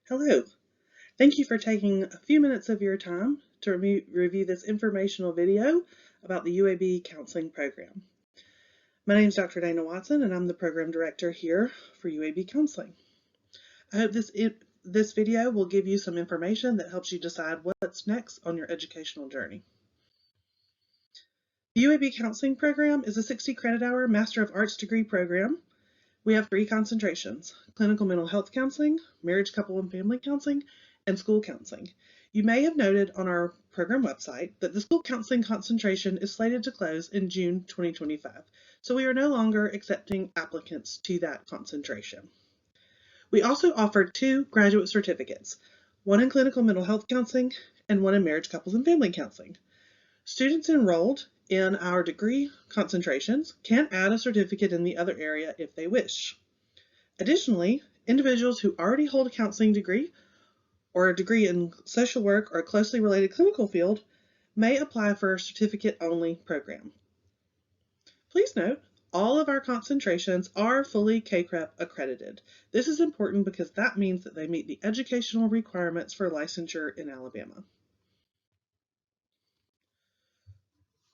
Hello. Thank you for taking a few minutes of your time to review this informational video about the UAB counseling program. My name is Dr. Dana Watson and I'm the program director here for UAB Counseling. I hope this video will give you some information that helps you decide what's next on your educational journey. The UAB Counseling Program is a 60 credit hour Master of Arts degree program. We have 3 concentrations: clinical mental health counseling, marriage, couple, and family counseling, and school counseling. You may have noted on our program website that the school counseling concentration is slated to close in June 2025, so we are no longer accepting applicants to that concentration. We also offer 2 graduate certificates, one in clinical mental health counseling and one in marriage, couples, and family counseling. Students enrolled in our degree concentrations can add a certificate in the other area if they wish. Additionally, individuals who already hold a counseling degree or a degree in social work or a closely related clinical field may apply for a certificate-only program. Please note, all of our concentrations are fully CACREP accredited. This is important because that means that they meet the educational requirements for licensure in Alabama.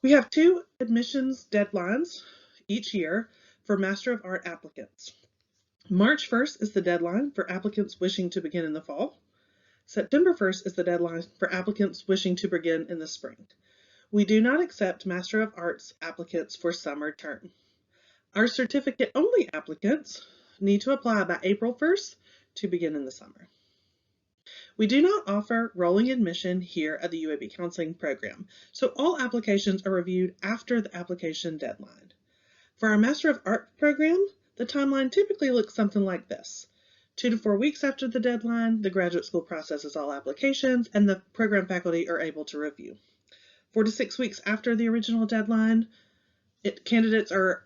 We have 2 admissions deadlines each year for Master of Art applicants. March 1st is the deadline for applicants wishing to begin in the fall. September 1st is the deadline for applicants wishing to begin in the spring. We do not accept Master of Arts applicants for summer term. Our certificate-only applicants need to apply by April 1st to begin in the summer. We do not offer rolling admission here at the UAB Counseling Program, so all applications are reviewed after the application deadline. For our Master of Art program, the timeline typically looks something like this. 2 to 4 weeks after the deadline, the graduate school processes all applications and the program faculty are able to review. 4 to 6 weeks after the original deadline, candidates are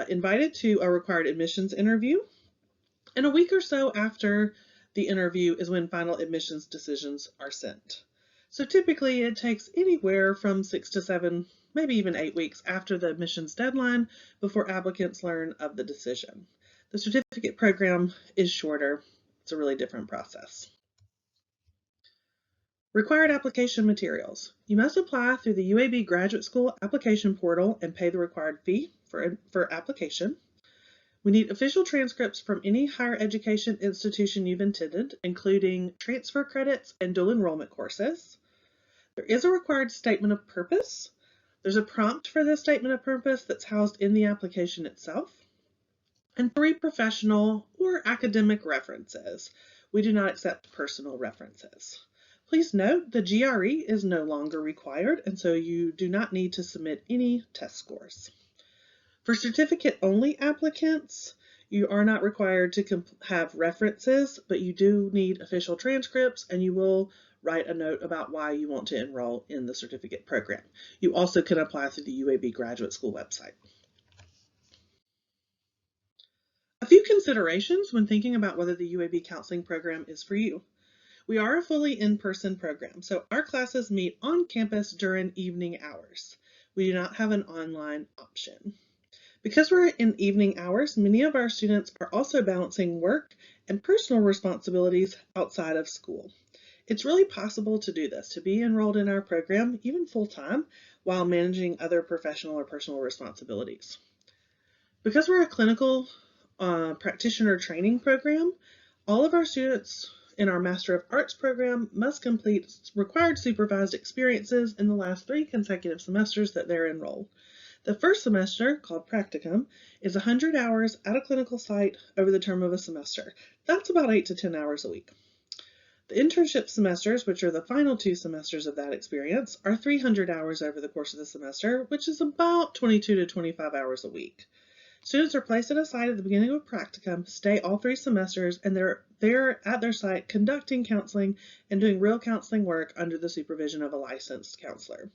invited to a required admissions interview, and a week or so after the interview is when final admissions decisions are sent. So typically it takes anywhere from 6 to 7, maybe even 8 weeks after the admissions deadline before applicants learn of the decision. The certificate program is shorter. It's a really different process. Required application materials. You must apply through the UAB Graduate School application portal and pay the required fee for application. We need official transcripts from any higher education institution you've attended, including transfer credits and dual enrollment courses. There is a required statement of purpose. There's a prompt for this statement of purpose that's housed in the application itself. And 3 professional or academic references. We do not accept personal references. Please note the GRE is no longer required, and so you do not need to submit any test scores. For certificate-only applicants, you are not required to have references, but you do need official transcripts, and you will write a note about why you want to enroll in the certificate program. You also can apply through the UAB Graduate School website. A few considerations when thinking about whether the UAB counseling program is for you. We are a fully in-person program, so our classes meet on campus during evening hours. We do not have an online option. Because we're in evening hours, many of our students are also balancing work and personal responsibilities outside of school. It's really possible to do this, to be enrolled in our program, even full-time, while managing other professional or personal responsibilities. Because we're a clinical practitioner training program, all of our students in our Master of Arts program must complete required supervised experiences in the last 3 consecutive semesters that they're enrolled. The first semester, called practicum, is 100 hours at a clinical site over the term of a semester. That's about 8 to 10 hours a week. The internship semesters, which are the final 2 semesters of that experience, are 300 hours over the course of the semester, which is about 22 to 25 hours a week. Students are placed at a site at the beginning of practicum, stay all 3 semesters, and they're at their site conducting counseling and doing real counseling work under the supervision of a licensed counselor.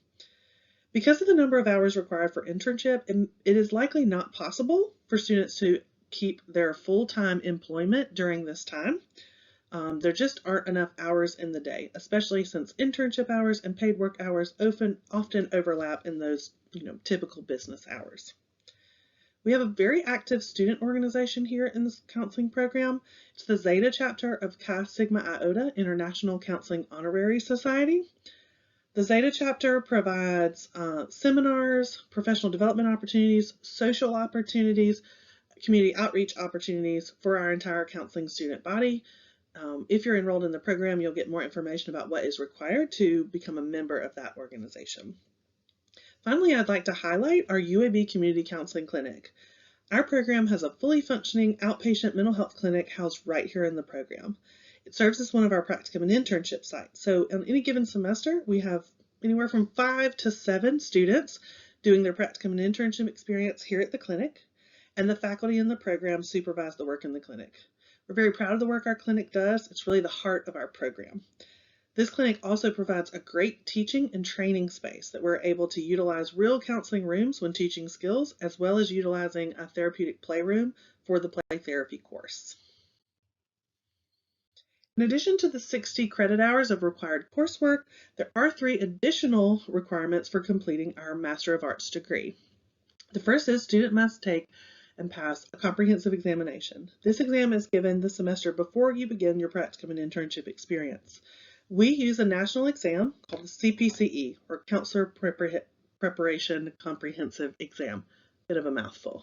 Because of the number of hours required for internship, it is likely not possible for students to keep their full-time employment during this time. There just aren't enough hours in the day, especially since internship hours and paid work hours often overlap in those typical business hours. We have a very active student organization here in this counseling program. It's the Zeta chapter of Chi Sigma Iota International Counseling Honorary Society. The Zeta chapter provides seminars, professional development opportunities, social opportunities, community outreach opportunities for our entire counseling student body. If you're enrolled in the program, you'll get more information about what is required to become a member of that organization. Finally, I'd like to highlight our UAB Community Counseling Clinic. Our program has a fully functioning outpatient mental health clinic housed right here in the program. It serves as one of our practicum and internship sites. So on any given semester, we have anywhere from 5 to 7 students doing their practicum and internship experience here at the clinic, and the faculty in the program supervise the work in the clinic. We're very proud of the work our clinic does. It's really the heart of our program. This clinic also provides a great teaching and training space that we're able to utilize real counseling rooms when teaching skills, as well as utilizing a therapeutic playroom for the play therapy course. In addition to the 60 credit hours of required coursework, there are 3 additional requirements for completing our Master of Arts degree. The first is student must take and pass a comprehensive examination. This exam is given the semester before you begin your practicum and internship experience. We use a national exam called the CPCE, or Counselor Preparation Comprehensive Exam. Bit of a mouthful.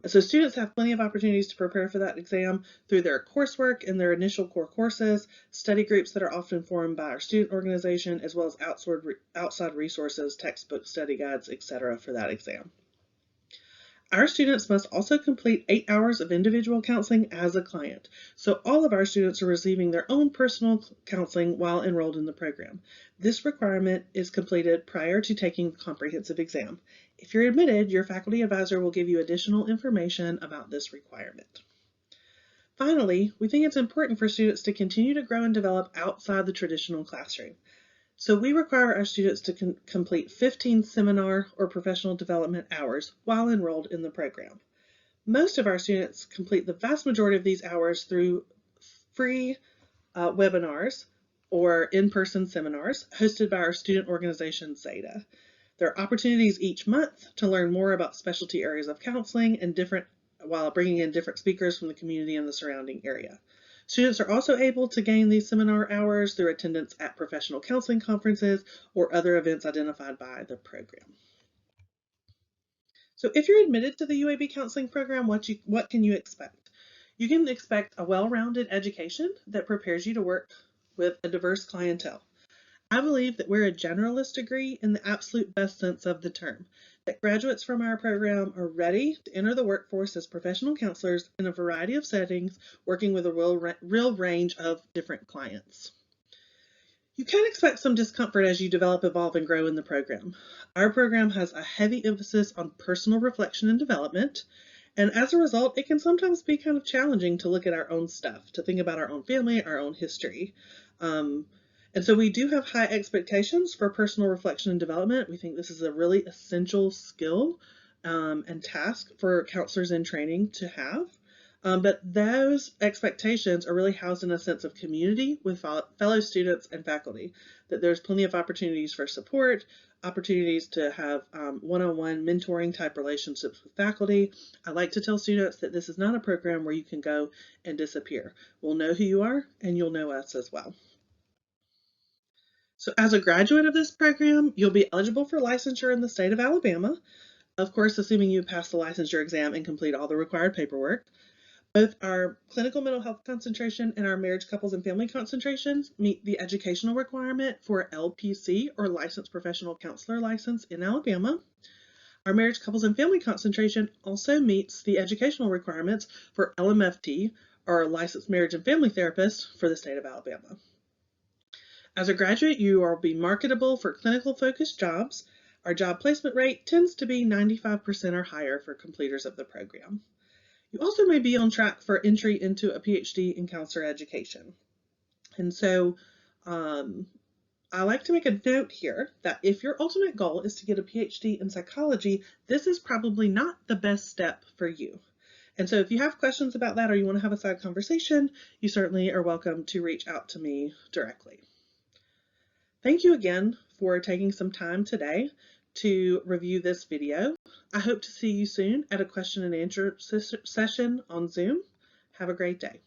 So students have plenty of opportunities to prepare for that exam through their coursework and their initial core courses, study groups that are often formed by our student organization, as well as outside resources, textbooks, study guides, etc. for that exam. Our students must also complete 8 hours of individual counseling as a client. So all of our students are receiving their own personal counseling while enrolled in the program. This requirement is completed prior to taking the comprehensive exam. If you're admitted, your faculty advisor will give you additional information about this requirement. Finally, we think it's important for students to continue to grow and develop outside the traditional classroom. So we require our students to complete 15 seminar or professional development hours while enrolled in the program. Most of our students complete the vast majority of these hours through free webinars or in-person seminars hosted by our student organization, Zeta. There are opportunities each month to learn more about specialty areas of counseling and while bringing in different speakers from the community and the surrounding area. Students are also able to gain these seminar hours through attendance at professional counseling conferences or other events identified by the program. So if you're admitted to the UAB counseling program, what can you expect? You can expect a well-rounded education that prepares you to work with a diverse clientele. I believe that we're a generalist degree in the absolute best sense of the term, that graduates from our program are ready to enter the workforce as professional counselors in a variety of settings, working with a real range of different clients. You can expect some discomfort as you develop, evolve, and grow in the program. Our program has a heavy emphasis on personal reflection and development, and as a result, it can sometimes be kind of challenging to look at our own stuff, to think about our own family, our own history. And so we do have high expectations for personal reflection and development. We think this is a really essential skill and task for counselors in training to have. But those expectations are really housed in a sense of community with fellow students and faculty, that there's plenty of opportunities for support, opportunities to have one-on-one mentoring type relationships with faculty. I like to tell students that this is not a program where you can go and disappear. We'll know who you are and you'll know us as well. So as a graduate of this program, you'll be eligible for licensure in the state of Alabama, of course, assuming you pass the licensure exam and complete all the required paperwork. Both our clinical mental health concentration and our marriage, couples, and family concentrations meet the educational requirement for LPC, or Licensed Professional Counselor license in Alabama. Our marriage, couples, and family concentration also meets the educational requirements for LMFT, or Licensed Marriage and Family Therapist, for the state of Alabama. As a graduate, you will be marketable for clinical-focused jobs. Our job placement rate tends to be 95% or higher for completers of the program. You also may be on track for entry into a PhD in counselor education. And so I like to make a note here that if your ultimate goal is to get a PhD in psychology, this is probably not the best step for you. And so if you have questions about that or you want to have a side conversation, you certainly are welcome to reach out to me directly. Thank you again for taking some time today to review this video. I hope to see you soon at a question and answer session on Zoom. Have a great day.